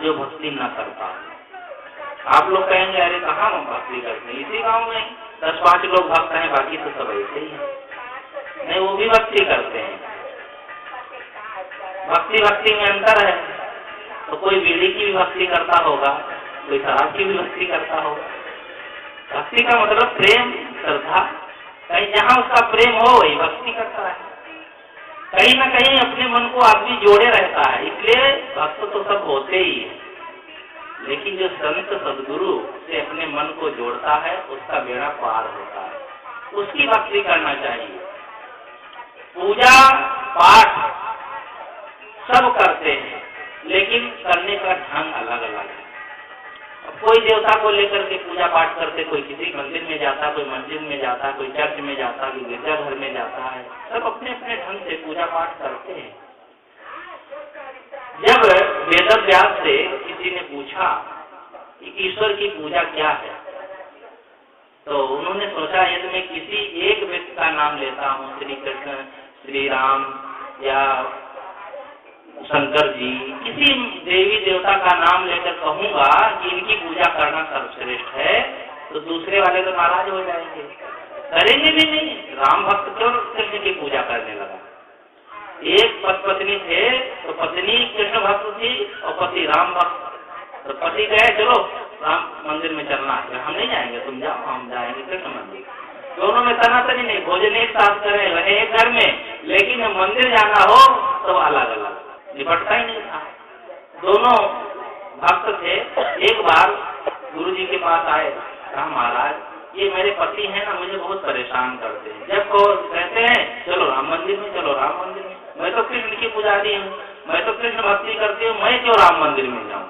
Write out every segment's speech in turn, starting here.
जो भक्ति न करता। आप लोग कहेंगे अरे कहाँ हम भक्ति करते हैं, इसी गांव में 10-5 लोग भक्त हैं, बाकी तो सब ऐसे ही है। नहीं, वो भी भक्ति करते हैं। भक्ति में अंतर है। तो कोई बीड़ी की भी भक्ति करता होगा, कोई शराब की भी भक्ति करता होगा। भक्ति का मतलब प्रेम, श्रद्धा। कहीं जहाँ उसका प्रेम हो वही भक्ति करता है। कहीं ना कहीं अपने मन को आदमी जोड़े रहता है, इसलिए भक्त तो सब होते ही है। लेकिन जो संत सदगुरु से अपने मन को जोड़ता है उसका बेड़ा पार होता है, उसकी भक्ति करना चाहिए। पूजा पाठ सब करते हैं, लेकिन करने का ढंग अलग अलग है। कोई देवता को लेकर के पूजा पाठ करते, कोई किसी मंदिर में जाता, कोई मस्जिद में जाता, कोई चर्च में जाता, कोई गिरजाघर में जाता है। सब अपने अपने ढंग से पूजा पाठ करते हैं। जब वेदव्यास से किसी ने पूछा कि ईश्वर की पूजा क्या है, तो उन्होंने सोचा यदि मैं किसी एक व्यक्ति का नाम लेता हूँ, श्री कृष्ण, श्री राम या शंकर जी, किसी देवी देवता का नाम लेकर कहूंगा कि इनकी पूजा करना सर्वश्रेष्ठ है, तो दूसरे वाले तो नाराज हो जाएंगे, करेंगे भी नहीं। राम भक्त क्यों कृष्ण की पूजा करने लगा? एक पत्नी थे तो पत्नी कृष्ण भक्त थी और पति राम भक्त। तो पति कहे चलो राम मंदिर में चलना है, हम नहीं जाएंगे, तुम जाओ, हम जाएंगे कृष्ण मंदिर। दोनों में तनातनी नहीं, भोजन एक साथ करें, रहे एक घर में, लेकिन मंदिर जाना हो तो अलग अलग, निपटता ही नहीं था। दोनों भक्त थे। एक बार गुरु जी के पास आए, कहा महाराज ये मेरे पति हैं ना, मुझे बहुत परेशान करते हैं। जब वो कहते हैं चलो राम मंदिर में, चलो राम मंदिर में, मैं तो कृष्ण की पुजारी हूँ, मैं तो कृष्ण भक्ति करती हूँ, मैं क्यों राम मंदिर में जाऊँ?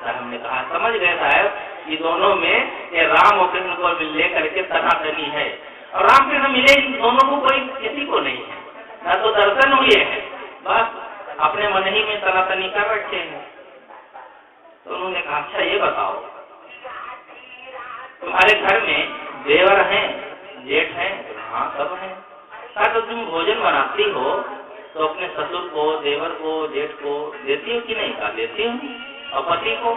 हमने कहा समझ गए साहब, ये दोनों में ये राम और कृष्ण को मिल करके तनातनी है, और राम कृष्ण मिले दोनों को कोई किसी को नहीं है, ना तो दर्शन हुए हैं, बस अपने मन ही में तनातनी कर रखे हैं। तो उन्होंने कहा अच्छा ये बताओ, तुम्हारे घर में देवर हैं, जेठ हैं? हाँ सब हैं। कहा तो तुम भोजन बनाती हो तो अपने ससुर को, देवर को, जेठ को देती हो कि नहीं? कहा देती हूँ। और पति को?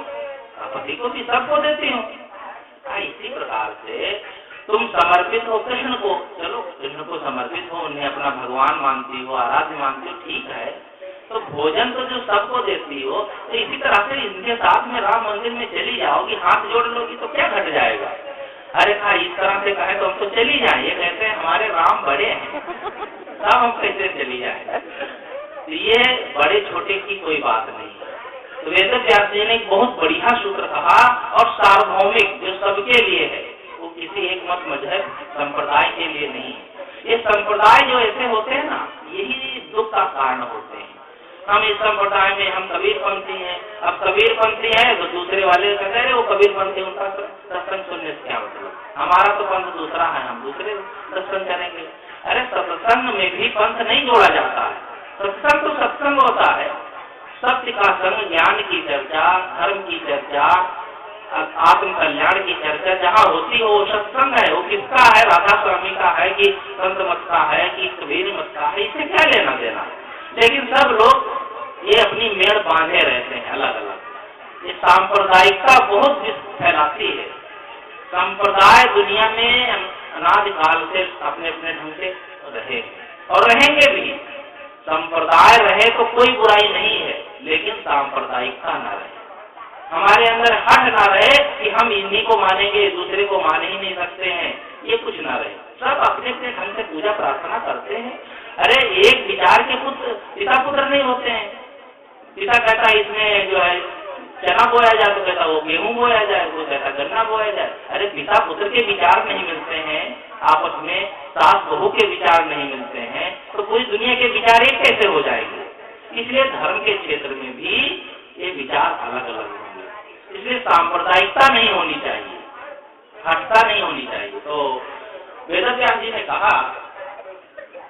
पति को भी सबको देती हूँ। इसी प्रकार से तुम समर्पित हो कृष्ण को, चलो कृष्ण को समर्पित हो, उन्हें अपना भगवान मानती हो, आराध्य मानती हो, ठीक है। तो भोजन तो जो सबको देती हो, तो इसी तरह से इनके साथ में राम मंदिर में चली जाओगी, हाथ जोड़ लोगी तो क्या घट जाएगा? अरे हाँ इस तरह से कहे तो हम तो चली जाए। ये कहते हैं हमारे राम बड़े हैं, तब हम कैसे चली जाए? तो ये बड़े छोटे की कोई बात नहीं है। तो वेदव्यास जी ने एक बहुत बढ़िया सूत्र कहा, और सार्वभौमिक जो सबके लिए है, वो किसी एक मत मजहब संप्रदाय के लिए नहीं है। ये संप्रदाय जो ऐसे होते हैं ना, यही दुख का कारण होते हैं। हम इस संप्रदाय में हम कबीरपंथी हैं, अब कबीरपंथी है तो दूसरे वाले कहते हैं वो कबीरपंथी, उनका सत्संग सुनने से क्या मतलब, हमारा तो पंथ दूसरा है, हम दूसरे सत्संग करेंगे। अरे सत्संग में भी पंथ नहीं जोड़ा जाता है, सत्संग तो सत्संग होता है, सत्य का संग, ज्ञान की चर्चा, धर्म की चर्चा, आत्म कल्याण की चर्चा जहाँ होती हो वो सत्संग है। वो किसका है? राधा स्वामी का है कि संत मत का है कि कबीर मत का है, इससे क्या लेना देना? लेकिन सब लोग ये अपनी मेड़ बांधे रहते हैं अलग अलग। ये सांप्रदायिकता बहुत फैलाती है। संप्रदाय दुनिया में अनादिकाल से अपने अपने ढंग से रहे और रहेंगे भी। संप्रदाय रहे तो कोई बुराई नहीं है, लेकिन सांप्रदायिकता न रहे, हमारे अंदर हट ना रहे कि हम इन्हीं को मानेंगे, दूसरे को मान ही नहीं सकते हैं, ये कुछ ना रहे। सब अपने अपने ढंग से पूजा प्रार्थना करते हैं। अरे एक विचार के पुत्र पिता पुत्र नहीं होते हैं। पिता कहता है इसमें जो है चना बोया जाए, तो कहता वो गेहूं बोया जाए, वो कहता गन्ना बोया जाए। अरे पिता पुत्र के विचार नहीं मिलते हैं, आपस में सास बहू के विचार नहीं मिलते हैं, तो पूरी दुनिया के विचार एक कैसे हो जाएंगे? इसलिए धर्म के क्षेत्र में भी ये विचार अलग अलग होंगे। इसलिए सांप्रदायिकता नहीं होनी चाहिए, हटता नहीं होनी चाहिए। तो वेदव्यास जी ने कहा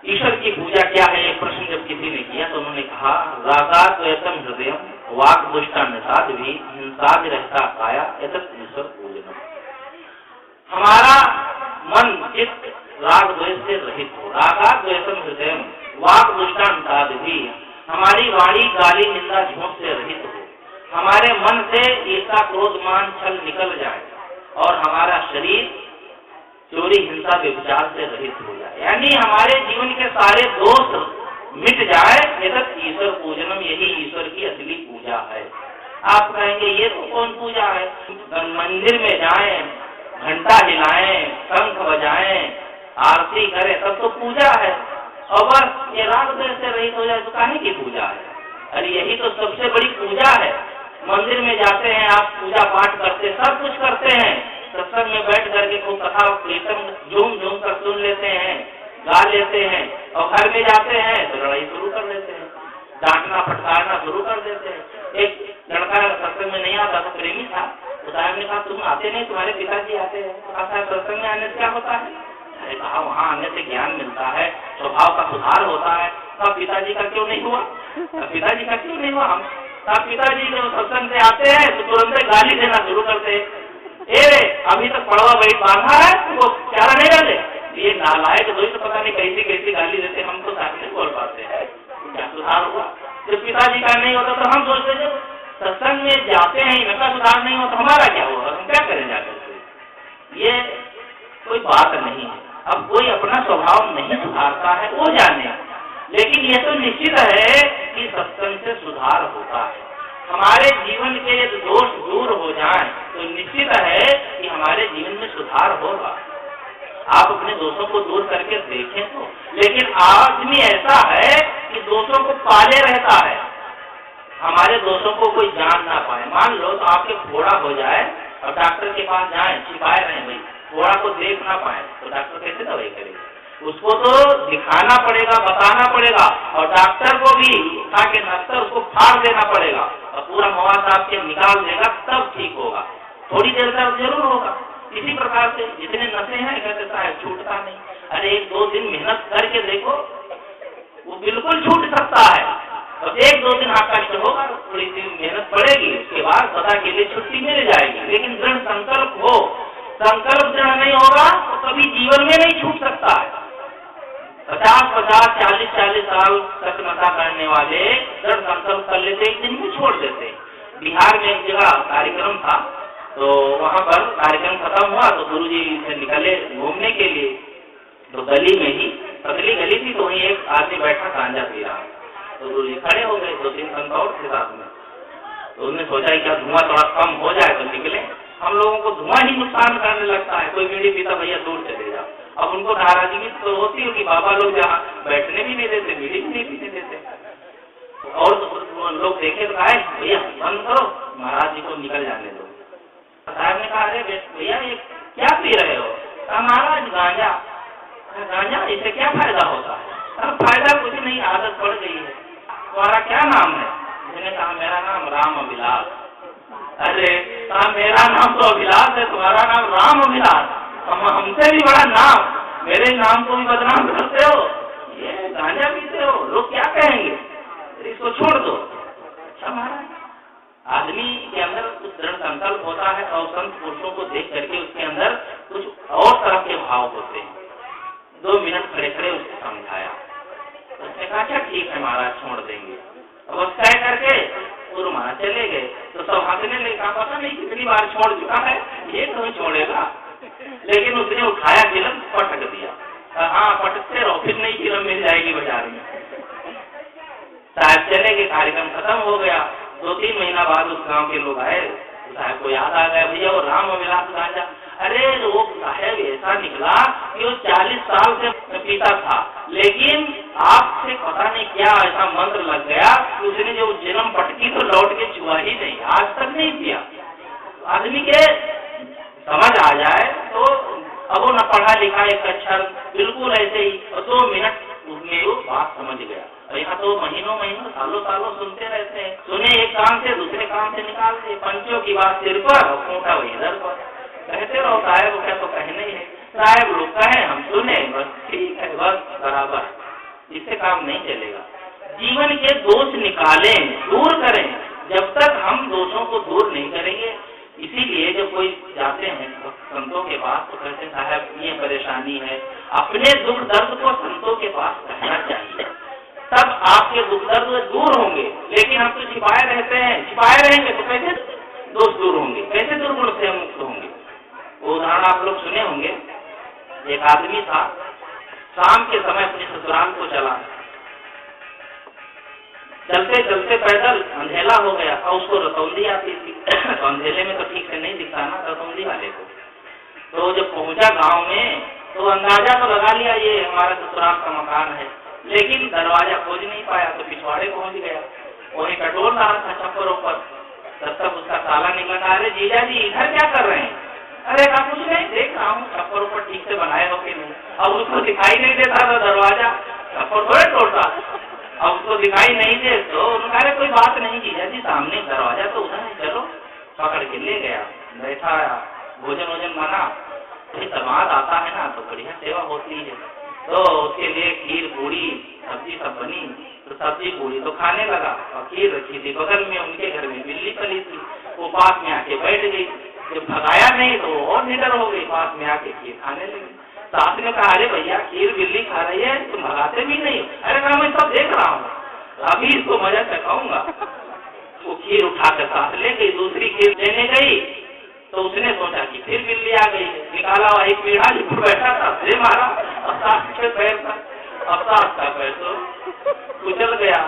ईश्वर की पूजा क्या है? एक प्रश्न जब किसी ने किया तो उन्होंने कहा रागाद्वयतम हृदय वाक दुष्टान्यसाद भी हिंसा भी रहता काया एतत् ईश्वर पूजनम। हमारा मन चित्त राग द्वेष से रहित हो, रागाद्वयतम हृदय वाक दुष्टान्यसाद भी, हमारी वाणी गाली निंदा झूठ से रहित हो, हमारे मन से ईर्ष्या क्रोध मान छल निकल जाए और हमारा शरीर चोरी हिंसा व्यभिचार से रहित हो जाए, यानी हमारे जीवन के सारे दोष मिट जाए। एतत् ईश्वर पूजनम, यही ईश्वर की असली पूजा है। आप कहेंगे ये तो कौन पूजा है? मंदिर में जाएं, घंटा हिलाएं, शंख बजाएं, आरती करें, तब तो पूजा है। और बस ये राग द्वेष से रहित हो जाए तो काहे की पूजा है? अरे यही तो सबसे बड़ी पूजा है। मंदिर में जाते हैं आप, पूजा पाठ करते, सब कुछ करते हैं, सत्संग में बैठ करके खूब कथा कीर्तन झूम झूम कर सुन लेते हैं, गा लेते हैं, और घर में जाते हैं तो लड़ाई शुरू कर देते हैं, डांटना फटकारना शुरू कर देते हैं। एक लड़का सत्संग में नहीं आता तो प्रेमी था, तो साहब ने कहा तुम आते नहीं, तुम्हारे पिताजी आते हैं। तो कहा साहब सत्संग में आने से क्या होता है? अरे कहा वहाँ आने से ज्ञान मिलता है, स्वभाव का सुधार होता है। तब पिताजी का क्यों नहीं हुआ? पिताजी का क्यों नहीं हुआ? हम तब पिताजी जब सत्संग से आते हैं तो तुरंत गाली देना शुरू करते हैं, अभी तक पड़वा बैठ बांधा है वो प्यारा नहीं डाले, ये नालायक तो पता नहीं कैसी कैसी गाली देते, हम तो साथ नहीं बोल पाते हैं, क्या सुधार हुआ? जब पिताजी का नहीं होता तो हम सोचते जब सत्संग में जाते हैं इनका सुधार नहीं होता हमारा क्या होगा, हम क्या करें जाकर के? ये कोई बात नहीं है। अब कोई अपना स्वभाव नहीं सुधारता है वो जाने, लेकिन ये तो निश्चित है कि सत्संग से सुधार होता है। हमारे जीवन के यदि दोष दूर हो जाए तो निश्चित है कि हमारे जीवन में सुधार होगा। आप अपने दोषों को दूर करके देखें तो, लेकिन आदमी ऐसा है कि दोषों को पाले रहता है, हमारे दोषों को कोई जान ना पाए। मान लो तो आपके फोड़ा हो जाए और डॉक्टर के पास जाए, छिपाए रहे भाई, फोड़ा को देख ना पाए तो डॉक्टर कैसे दवाई करेगा? उसको तो दिखाना पड़ेगा, बताना पड़ेगा, और डॉक्टर को भी उठा के नक्शा उसको फाड़ देना पड़ेगा और पूरा मवाद आपके निकाल देगा, तब ठीक होगा। थोड़ी देर तक जरूर होगा। इसी प्रकार से जितने नशे हैं कहते साहब छूटता नहीं। अरे एक दो दिन मेहनत करके देखो, वो बिल्कुल छूट सकता है। और एक दो दिन आपका कष्ट होगा, थोड़ी सी मेहनत पड़ेगी, उसके बाद सदा के लिए छुट्टी मिल जाएगी। लेकिन दृढ़ संकल्प हो, संकल्प दृढ़ नहीं होगा तो कभी जीवन में नहीं छूट सकता है। 50-50, 40-40 साल तक नशा करने वाले दृढ़ संकल्प कर लेते, एक दिन में छोड़ देते। बिहार में एक जगह कार्यक्रम था, तो वहाँ पर कार्यक्रम खत्म हुआ तो गुरुजी से निकले घूमने के लिए, तो गली में ही पतली गली थी, तो वहीं एक आदमी बैठा गांजा पी रहा, तो गुरुजी खड़े हो गए, 2-3 संत और थे साथ में। तो उन्होंने सोचा क्या धुआं थोड़ा कम हो जाए तो निकले। हम लोगों को धुआं ही नुकसान करने लगता है, कोई बीड़ी पीता भैया दूर चले जाओ। अब उनको नाराजगी तो होती है कि बाबा लोग जहाँ बैठने भी नहीं देते, बीड़ी भी नहीं पीने देते। और तो लोग देखे तो कहा भैया बंद करो, महाराज जी को निकल जाने दो। साहब ने कहा अरे भैया ये क्या पी रहे हो? महाराज गांजा। गांजा इससे क्या फायदा होता है? अब फायदा कुछ नहीं, आदत पड़ गई है। तुम्हारा क्या नाम है? मैंने कहा मेरा नाम राम अभिलाष। अरे कहा मेरा नाम तो अभिलाष है, तुम्हारा नाम राम अभिलाष, हमसे भी बड़ा नाम, मेरे नाम को भी बदनाम करते हो, ये गांजा पीते हो, लोग क्या कहेंगे? इसको छोड़ दो। अच्छा महाराज, आदमी के अंदर कुछ दृढ़ संकल्प होता है और संत पुरुषों को देख करके उसके अंदर कुछ और तरह के भाव होते हैं। 2 मिनट खड़े खड़े उसको समझाया, उसने कहा क्या ठीक है महाराज छोड़ देंगे। अब उस तय करके गुरु महाराज चले गए, तो सब हंसने लगे, कहा पता नहीं कितनी बार छोड़ चुका है, ये नहीं छोड़ेगा। लेकिन उसने उठाया फिल्म पटक दिया, हाँ पटकते रहो, फिर नई फिल्म मिल जाएगी बाजार में। साहब चले गए, कार्यक्रम खत्म हो गया। 2-3 महीना बाद उस गांव के लोग आए, साहब को याद आ गया भैया वो राम अभिलाष गांजा। अरे वो साहब ऐसा निकला कि वो 40 साल से पीता था, लेकिन आपसे पता नहीं क्या ऐसा मंत्र लग गया कि उसने जो जन्म पटकी तो लौट के छुआ ही नहीं, आज तक नहीं पिया। आदमी के समझ आ जाए तो अब वो न पढ़ा लिखा एक अक्षर, बिल्कुल ऐसे ही, और 2 मिनट उसमें वो बात समझ गया। यहाँ तो महीनों महीनों सालों सालों सुनते रहते हैं, सुने एक काम से दूसरे काम से निकाल दे, पंचों की बात सिर पर और खूंटा वही इधर पर, कहते रहो साहब क्या तो कहने ही है, साहब लोग कहें हम सुने बस ठीक है, बस बराबर, इससे काम नहीं चलेगा। जीवन के दोष निकालें, दूर करें। जब तक हम दोषों को दूर नहीं करेंगे, इसीलिए जब कोई जाते हैं संतों के पास तो कहते हैं साहब ये परेशानी है, अपने दुख दर्द को संतों के पास कहना चाहिए। तब आपके दुख दर्द दूर होंगे। लेकिन हम तो छिपाए रहते हैं, छिपाए रहेंगे तो कैसे दोष दूर होंगे, कैसे दुर्गुण से हम मुक्त होंगे। वो उदाहरण आप लोग सुने होंगे, एक आदमी था, शाम के समय अपने ससुराल को चला, चलते चलते पैदल अंधेला हो गया और उसको रतौंधी आती थी। तो अंधेले में तो ठीक से नहीं दिखता ना रतौंधी वाले को। तो जब पहुंचा गांव में तो अंदाजा तो लगा लिया ये हमारा ससुराल का मकान है, लेकिन दरवाजा खोज नहीं पाया तो पिछवाड़े पहुंच गया। वही टटोल रहा था छप्परों पर, तब तक उसका ताला निकला। अरे जीजा जी इधर क्या कर रहे हैं? अरे कहा कुछ नहीं, देख रहा हूँ छप्पर ऊपर ठीक से बनाए हो कि नहीं। अब उसको दिखाई नहीं देता था दरवाजा, छप्पर थोड़े तोड़ता, अब उसको दिखाई नहीं दे तो उन्होंने कहा कोई बात नहीं जीजा जी, सामने दरवाजा तो उधर है, चलो। पकड़ के ले गया, बैठा, भोजन वोजन बना। समाज आता है ना तो बढ़िया सेवा होती है, तो उसके लिए खीर पूड़ी सब्जी सब बनी। तो सब्जी पूड़ी तो खाने लगा और खीर रखी थी बगल में, उनके घर में बिल्ली पली थी, वो पास में आके बैठ गई। जब भगाया नहीं तो वो और निडर हो गई, पास में आके खीर खाने लगी। साथ में कहा अरे भैया खीर बिल्ली खा रही है, तुम भगाते भी नहीं। अरे कहा मैं सब देख रहा हूँ, अभी इसको मजा चखाऊंगा। वो खीर उठाकर साथ ले गई, दूसरी खीर लेने गई तो उसने सोचा कि फिर बिल्ली आ गई, निकाला एक पेड़ा जो बैठा था दे मारा, पैर था, का पैर तो कुचल गया।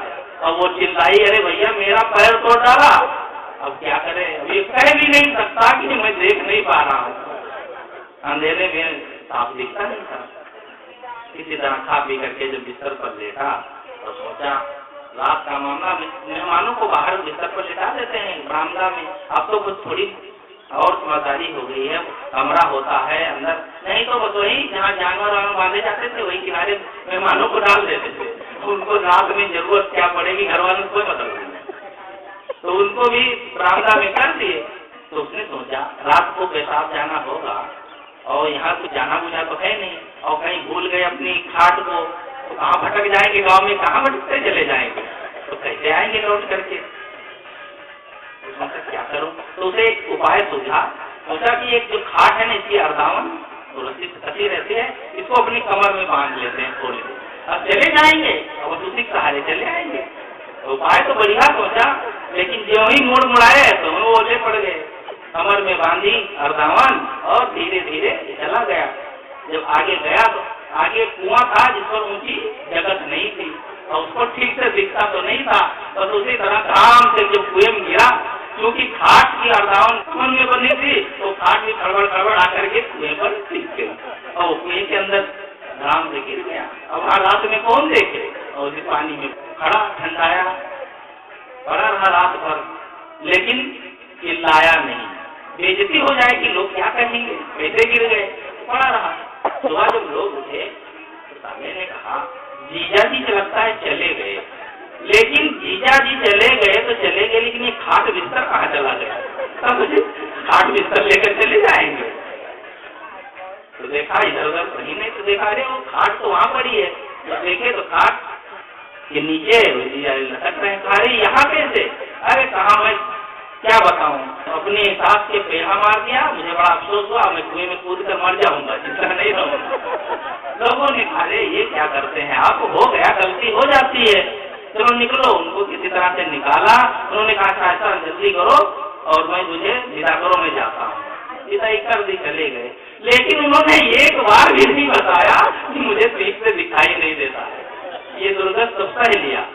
अब वो चिल्लाई अरे भैया मेरा पैर तोड़ डाला, अब क्या करे। अब ये कह भी नहीं सकता कि मैं देख नहीं पा रहा हूँ, अंधेरे में साफ दिखता नहीं था। किसी तरह खा पी करके जब बिस्तर पर लेटा तो सोचा रात का मामला, मेहमानों को बाहर बिस्तर पर लेटा देते हैं बरामदा में, अब तो कुछ थोड़ी और समझदारी हो गई है, कमरा होता है अंदर, नहीं तो बस वही जहाँ जानवर बांधे जाते थे वही किनारे मेहमानों को डाल देते थे। उनको रात में जरूरत क्या पड़ेगी, घर वालों को कोई मतलब नहीं, तो उनको भी बरामदा में कर दिए। तो उसने सोचा रात को पेशाब जाना होगा और यहाँ कुछ जाना बुझा तो है नहीं, और कहीं भूल गए अपनी खाट को तो कहाँ भटक जाएंगे, गाँव में कहाँ भटकते चले जाएंगे, तो कैसे आएंगे लौट करके। क्या करूं, तो उसे एक उपाय सूझा। सोचा कि एक जो खाट है ना इसकी अर्धावन तो रस्सी कसी रहती है, इसको अपनी कमर में बांध लेते हैं थोड़ी देर, अब चले जाएंगे और उसी सहारे चले आएंगे। तो उपाय तो बढ़िया सोचा, लेकिन जो ही मुड़ मुड़ाए तो वो ओले पड़ गए। कमर में बांधी अर्धावन और धीरे धीरे चला गया। जब आगे गया तो आगे कुआं था जिस पर ऊंची जगत नहीं थी और उसको ठीक से दिखता तो नहीं था, बस उसी तरह काम से जब कुएं में गिरा, क्योंकि खाट की अर्धावन कुएं में बनी थी तो खाट भी खड़बड़ खड़बड़ आकर के कुएं पर टिक गई और कुएं के अंदर आराम से गिर गया। अब रात में कौन देखे, और उसी पानी में खड़ा ठंडाया, पड़ा रहा रात भर, लेकिन चिल्लाया नहीं, बेइज्जती हो जाएगी, लोग क्या कहेंगे, कैसे गिर गए, पड़ा रहा। सुबह जब लोग उठे तो सामने ने कहा जीजा जी लगता है चले गए, लेकिन जीजा जी चले गए तो चले गए, लेकिन ये खाट बिस्तर कहाँ चला गया, तब मुझे खाट बिस्तर लेकर चले जाएंगे। तो देखा इधर उधर कहीं नहीं, तो देखा अरे वो खाट तो वहां पड़ी है, तो देखे तो खाट के नीचे लटक रहे हैं। अरे यहाँ कैसे? अरे कहा मैं क्या बताऊं, अपने सास के पेड़ा मार दिया, मुझे बड़ा अफसोस हुआ, मैं कुएं में कूद कर मर जाऊंगा, जितना नहीं रहूंगा। लोगों ने कहा ये क्या करते हैं आप, हो गया गलती हो जाती है, चलो निकलो। उनको किसी तरह से निकाला, उन्होंने कहा ऐसा जल्दी करो और मैं तुझे विदा करो, मैं जाता हूँ। विदाई कर दी, चले गए। लेकिन उन्होंने एक बार भी नहीं बताया कि मुझे ठीक से दिखाई नहीं देता है, ये दुर्गत तो सह लिया।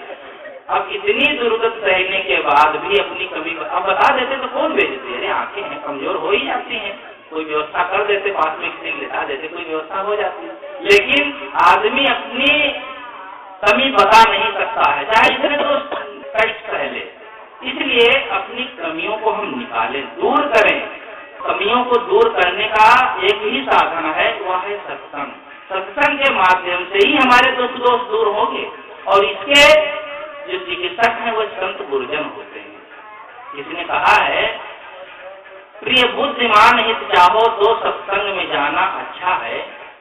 अब इतनी दुर्गत सहने के बाद भी अपनी कमी अब बता देते तो कौन भेजते, अरे आंखें हैं कमजोर हो ही जाती हैं, कोई व्यवस्था कर देते, पास में किसी लेटा देते, कोई व्यवस्था हो जाती। लेकिन आदमी अपनी कमी बता नहीं सकता है, चाहे इतने तो कष्ट पहले, इसलिए अपनी कमियों को हम निकालें, दूर करें। कमियों को दूर करने का एक ही साधन है, वह है सत्संग। सत्संग के माध्यम से ही हमारे दुख दोष दूर होंगे, और इसके जो चिकित्सक हैं वो संत गुरुजन होते हैं। किसने कहा है, प्रिय बुद्धिमान हित चाहो तो सत्संग में जाना अच्छा है,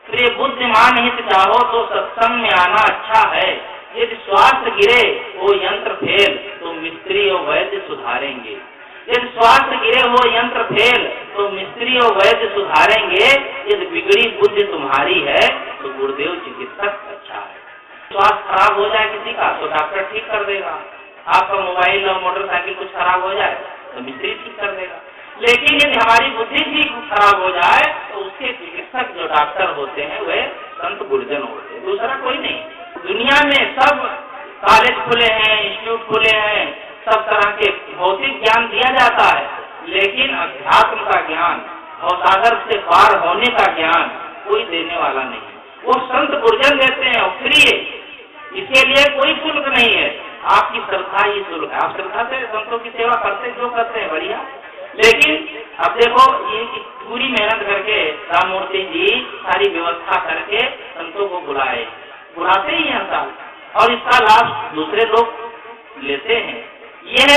प्रिय बुद्धिमान हित चाहो तो सत्संग में आना अच्छा है। यदि स्वास्थ्य गिरे वो यंत्र फेल तो मिस्त्री और वैद्य सुधारेंगे, यदि स्वास्थ्य गिरे वो यंत्र फेल तो मिस्त्री और वैद्य सुधारेंगे। यदि बिगड़ी बुद्धि तुम्हारी है तो गुरुदेव चिकित्सक अच्छा है। स्वास्थ्य खराब हो जाए किसी का तो डॉक्टर ठीक कर देगा, आपका मोबाइल और मोटरसाइकिल कुछ खराब हो जाए तो मिस्त्री ठीक कर देगा। लेकिन यदि हमारी बुद्धि ठीक खराब हो जाए तो उसके चिकित्सक जो डॉक्टर होते हैं वे संत गुरुजन होते हैं, दूसरा कोई नहीं। दुनिया में सब कॉलेज खुले हैं, इंस्टीट्यूट खुले हैं, सब तरह के भौतिक ज्ञान दिया जाता है, लेकिन अध्यात्म का ज्ञान और सागर से पार होने का ज्ञान कोई देने वाला नहीं। वो संत गुरुजन देते हैं और फ्री है, इसके लिए कोई शुल्क नहीं है, आपकी श्रद्धा ही शुल्क है। आप श्रद्धा से संतों की सेवा करते जो करते हैं बढ़िया। लेकिन अब देखो ये पूरी मेहनत करके राममूर्ति जी सारी व्यवस्था करके संतों को बुलाते ही हैं साल, और इसका लाभ दूसरे लोग लेते हैं। यह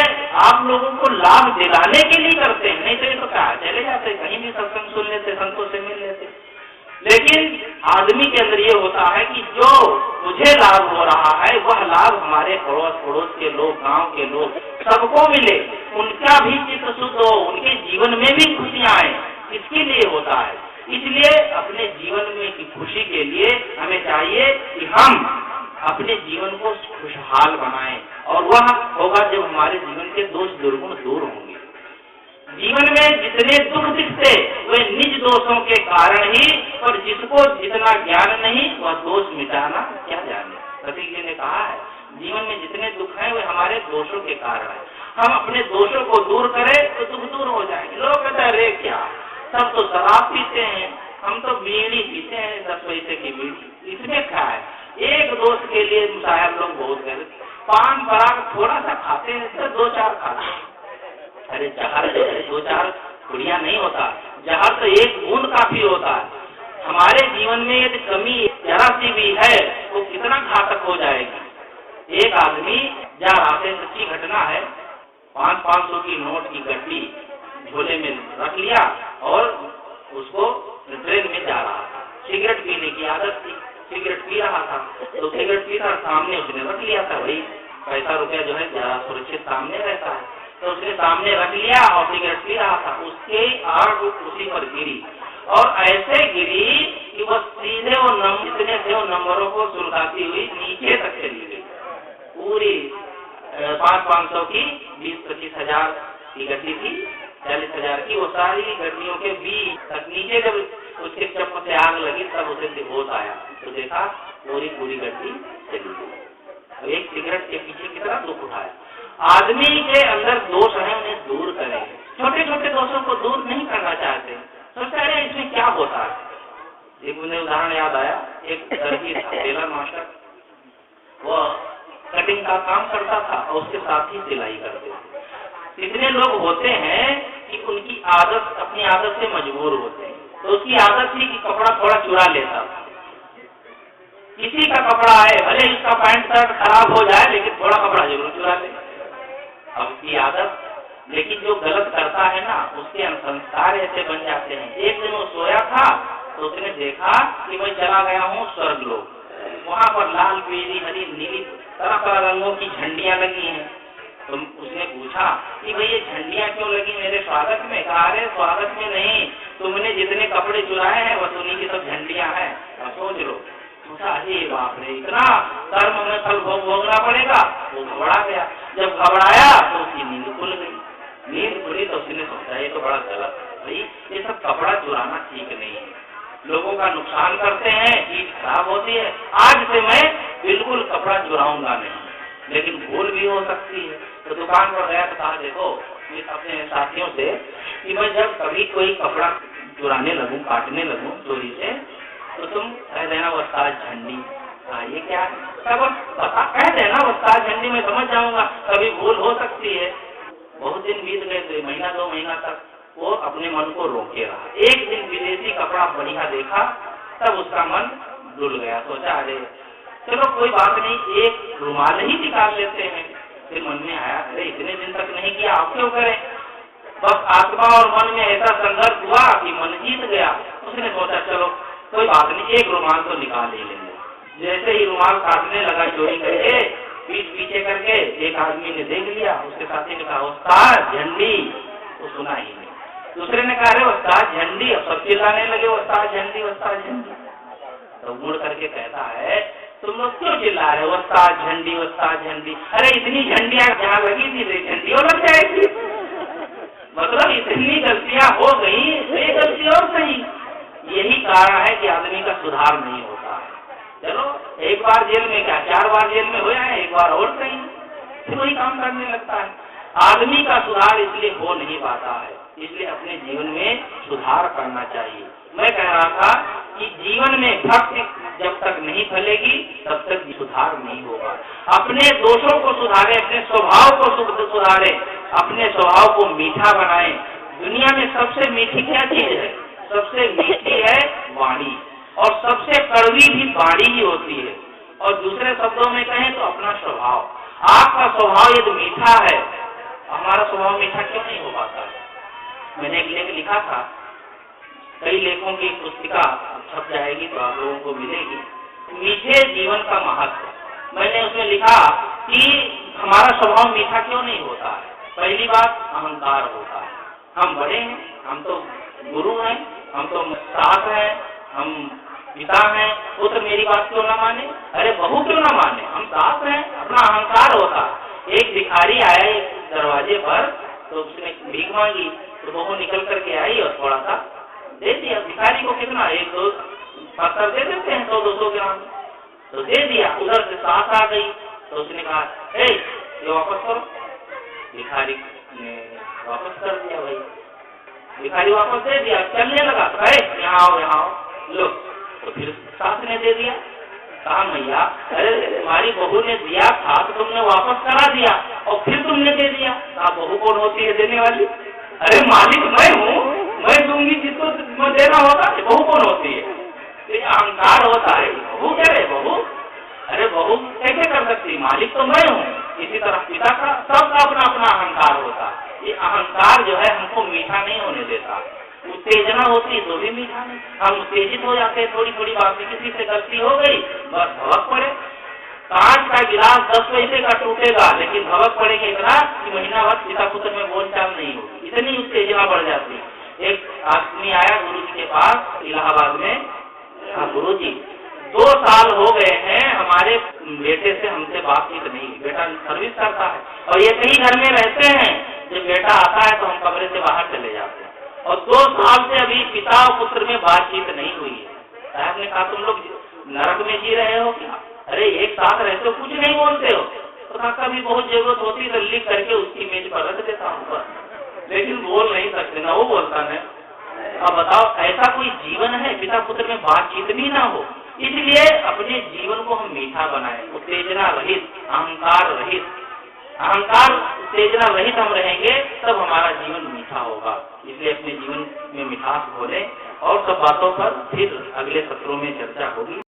आप लोगों को लाभ दिलाने के लिए करते हैं, नहीं तो ये तो क्या चले जाते कहीं भी सत्संग सुन लेते, संतों से मिल लेते। लेकिन आदमी के अंदर ये होता है कि जो मुझे लाभ हो रहा है वह लाभ हमारे पड़ोस के लोग, गांव के लोग सबको मिले, उनका भी चित्त शुद्ध हो, उनके जीवन में भी खुशियां आए, इसके लिए होता है। इसलिए अपने जीवन में की खुशी के लिए हमें चाहिए कि हम अपने जीवन को खुशहाल बनाएं, और वह होगा जब हमारे जीवन के दोष दुर्गुण दूर होंगे। जीवन में जितने दुख दिखते वे निज दोषों के कारण ही, और जिसको जितना ज्ञान नहीं वह दोष मिटाना क्या जाने। रफीक जी ने कहा है जीवन में जितने दुख हैं वे हमारे दोषों के कारण है, हम अपने दोषों को दूर करें तो दुख दूर हो जाएंगे। लोग कहते हैं अरे क्या सब तो शराब पीते हैं, हम तो बीड़ी पीते हैं 10 पैसे की बीड़ी, इसमें क्या है। एक दोस्त के लिए शायद लोग बहुत गए, पान पराग थोड़ा सा खाते हैं तो 2-4 खाते हैं। अरे जहर जो है 2-4 गुड़िया नहीं होता, जहर तो एक बूंद काफी होता है। हमारे जीवन में यदि कमी जरा सी भी है तो कितना घातक हो जाएगी। एक आदमी जा रहा था, सच्ची घटना है, 500 की नोट की गड्डी झोले में रख लिया और उसको ट्रेन में जा रहा था। सिगरेट पीने की आदत थी, सिगरेट पी रहा था, तो सिगरेट पीता सामने उसने रख लिया था, भाई पैसा रुपया जो है जरा सुरक्षित सामने रहता है, तो उसने सामने रख लिया और सिगरेट पी रहा था। उसके आग उसी पर गिरी और ऐसे गिरी कि वो सीधे वो जितने थे वो नंबरों को सुलगाती हुई नीचे तक चली गई। पूरी 500 की 20-25 हजार की गड्डी थी, 40,000 की, वो सारी गड्डियों के बीच तक नीचे जब उसके चप्पल से आग लगी तब उसे होश आया, तो देखा पूरी गड्डी चली गई। एक सिगरेट के पीछे कितना दुख उठाया। आदमी के अंदर दोष है उन्हें दूर करें, छोटे छोटे दोषों को दूर नहीं करना चाहते, सोचते अरे इसमें क्या होता है। एक मुझे उदाहरण याद आया, एक दर्जी था, टेलर मास्टर, वो कटिंग का काम करता था और उसके साथ ही सिलाई करते थे। कितने लोग होते हैं कि उनकी आदत अपनी आदत से मजबूर होते हैं, तो उसकी आदत थी कि कपड़ा थोड़ा चुरा लेता था। किसी का कपड़ा है भले इसका पैंट शर्ट खराब हो जाए लेकिन थोड़ा कपड़ा जरूर चुरा ले, अब उसकी आदत। लेकिन जो गलत करता है ना उसके संस्कार ऐसे बन जाते हैं। एक दिन वो सोया था तो उसने देखा कि मैं चला गया हूँ स्वर्ग लोक, वहाँ पर लाल पीली हरी नीली तरह तरह रंगों की झंडियां लगी हैं। तो उसने पूछा कि भाई ये झंडियां क्यों लगी मेरे स्वागत में? कहा अरे स्वागत में नहीं, तुमने जितने कपड़े चुराए हैं वह उन्हीं की सब झंडियां हैं, सोच लो। पूछा अरे बाप रे, इतना कर्म में फल भोगना पड़ेगा। वो घबरा गया, जब घबराया तो उसकी नींद खुल गई। नींद खुली तो उसने सोचा ये तो बड़ा गलत है, भाई ये सब कपड़ा चुराना ठीक नहीं है, लोगों का नुकसान करते हैं, चीज खराब होती है। आज से मैं बिल्कुल कपड़ा चुराऊंगा नहीं, लेकिन भूल भी हो सकती है। तो दुकान पर गया तो कहा देखो ये अपने साथियों से कि मैं जब कभी कोई कपड़ा चुराने लगूं, काटने लगूं चोरी से, तो तुम कह देना उस्ताद झंडी। ये क्या है? तब बता कह देना उस्ताद झंडी, मैं समझ जाऊंगा, कभी भूल हो सकती है। बहुत दिन बीत गए, 1 महीना 2 महीना तक वो अपने मन को रोके रहा। एक दिन विदेशी कपड़ा बढ़िया देखा, तब उसका मन डुल गया। सोचा अरे चलो कोई बात नहीं, एक रुमाल ही निकाल लेते हैं। फिर मन में आया अरे इतने दिन तक नहीं किया, आप क्यों करें? बस आत्मा और मन में ऐसा संघर्ष हुआ कि मन जीत गया। उसने सोचा चलो कोई बात नहीं, एक रुमाल तो निकाल ही लेंगे। जैसे ही रुमाल काटने लगा चोरी करके, पीछे करके एक आदमी ने देख लिया, उसके साथी ने कहा उस्ताद झंडी, तो सुना ही नहीं। दूसरे ने कहा अरे उस्ताद झंडी, अब सब चिल्लाने लगे उस्ताद झंडी उस्ताद झंडी। तो मुड़ करके कहता है तुम लोग क्यों चिल्ला रहे हो वस्ताद झंडी वस्ताद झंडी? अरे इतनी झंडियां जहाँ लगी थी झंडियों लग जाएगी। मतलब इतनी गलतियां हो गई, ये गलती और सही। यही कारण है कि आदमी का सुधार नहीं होता है। चलो एक बार जेल में क्या 4 बार जेल में हो जाए, एक बार और सही, फिर वही काम करने लगता है। आदमी का सुधार इसलिए हो नहीं पाता है, इसलिए अपने जीवन में सुधार करना चाहिए। मैं कह रहा था कि जीवन में भक्ति जब तक नहीं फैलेगी तब तक सुधार नहीं होगा। अपने दोषों को सुधारे, अपने स्वभाव को सुधारे, अपने स्वभाव को मीठा बनाए। दुनिया में सबसे मीठी क्या चीज है? सबसे मीठी है वाणी, और सबसे कड़वी भी वाणी ही होती है। और दूसरे शब्दों में कहें तो अपना स्वभाव। आपका स्वभाव यदि मीठा है, हमारा स्वभाव मीठा क्यों नहीं हो पाता है? मैंने एक लेख लिखा था, कई लेखों की पुस्तिका छप जाएगी तो आप लोगों को मिलेगी, मीठे जीवन का महत्व। मैंने उसमें लिखा कि हमारा स्वभाव मीठा क्यों नहीं होता है। पहली बात, अहंकार होता है। हम बड़े हैं, हम तो गुरु हैं, हम तो सास हैं, हम पिता हैं, वो तो मेरी बात क्यों ना माने? अरे बहू क्यों ना माने? हम सास हैं, अपना अहंकार होता है। एक भिखारी आया एक दरवाजे पर, तो उसने भीख मांगी, तो बहू निकल करके आई और थोड़ा सा दे दिया। भिखारी को कितना 1-2 पत्थर दे देते हैं, 100-200 ग्राम, तो दे दिया। उधर से सास आ गई तो उसने कहा ये वापस करो। भिखारी ने वापस कर दिया। भाई भिखारी वापस दे दिया, चलने लगा, यहाँ आओ यहाँ आओ लो। तो फिर सास ने दे दिया। कहा मैया अरे तुम्हारी बहू ने दिया था तो तुमने वापस करा दिया और फिर तुमने दे दिया। कहा बहू कौन होती है देने वाली? अरे मालिक मैं हूँ, मैं दूंगी जिसको मैं देना होगा। बहू कौन होती है? तो अहंकार होता है। बहू कह रहे बहू, अरे बहू कैसे कर सकती? मालिक तो मैं हूँ। इसी तरह पिता का सबका अपना अपना अहंकार होता है। ये अहंकार जो है हमको मीठा नहीं होने देता। उत्तेजना होती है तो भी मीठा नहीं, हम उत्तेजित हो जाते हैं थोड़ी थोड़ी बात में। किसी से गलती हो गई बस भड़क पड़े। कांच का गिलास 10 पैसे का टूटेगा, लेकिन भड़क पड़ेगा इतना कि महीना भर पिता पुत्र में बोलचाल नहीं होगी, इतनी उत्तेजना बढ़ जाती है। एक आदमी आया गुरु जी के पास इलाहाबाद में, गुरु जी 2 साल हो गए हैं हमारे बेटे से हमसे बातचीत नहीं। बेटा सर्विस करता है और ये कहीं घर में रहते हैं, जब बेटा आता है तो हम कमरे से बाहर चले जाते हैं, और 2 साल से अभी पिता और पुत्र में बातचीत नहीं हुई है। साहब ने कहा तुम लोग नरक में जी रहे हो क्या? अरे एक साथ रहते हो, कुछ नहीं बोलते हो? तो कहा कभी बहुत जरूरत होती तो लिख करके उसकी मेज पर रख देता हूँ, लेकिन बोल नहीं सकते ना वो बोलता है। अब बताओ ऐसा कोई जीवन है पिता पुत्र में बातचीत भी ना हो? इसलिए अपने जीवन को हम मीठा बनाएं, उत्तेजना रहित, अहंकार रहित। अहंकार उत्तेजना रहित हम रहेंगे तब हमारा जीवन मीठा होगा। इसलिए अपने जीवन में मिठास घोलें, और सब बातों पर फिर अगले सत्रों में चर्चा होगी।